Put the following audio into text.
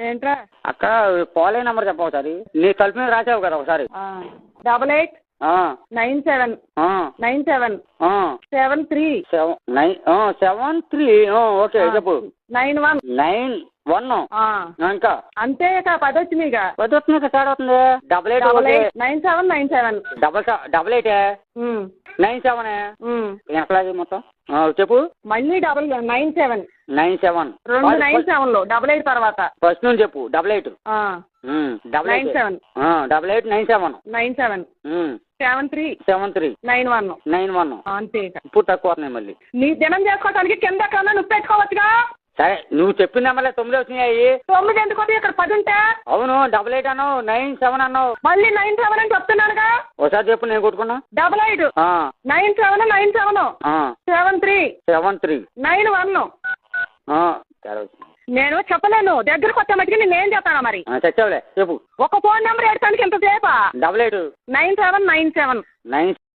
ఏంట్రా? అక్క కాలే నెంబర్ చెప్పు ఒకసారి. నీ తలుపు మీద రాసావు కదా ఒకసారి. 88 97 97 73 73. ఓకే చెప్పు. 91 91 ఇంకా అంతే. 10 వచ్చినాయి. 10 వస్తుంది. తేడా అవుతుంది. 88 97 97 88 97 ఎక్కడ మొత్తం చెప్పు. మళ్ళీ 97 97 2 97లో 88 తర్వాత ఫస్ట్ నుంచి చెప్పు. 88 97 88 97 97 73 73 91 91 అంతే. ఇప్పుడు తక్కువ వస్తున్నాయి మళ్ళీ. నీ దినం చేసుకోవడానికి కింద కన్నా నువ్వు పెట్టుకోవచ్చుగా. సరే నువ్వు చెప్పిన నెంబర్లే 9 వచ్చినాయి. 9 ఎందుకు ఇక్కడ 10 ఉంటే? అవును 88 అన్నావు, 97 అన్నావు. మళ్ళీ 97 అని చెప్తున్నానుగా. ఒకసారి చెప్పు నేను కొట్టుకున్నా. 88 97 97 73 73 91 నేను చెప్పలేను. దగ్గరకు వచ్చే మట్టికి నేనేం చెప్తాను మరి. చచ్చావులే చెప్పు. ఒక ఫోన్ నెంబర్ ఎడతానికి ఇంత సేపా? 88 97 97 9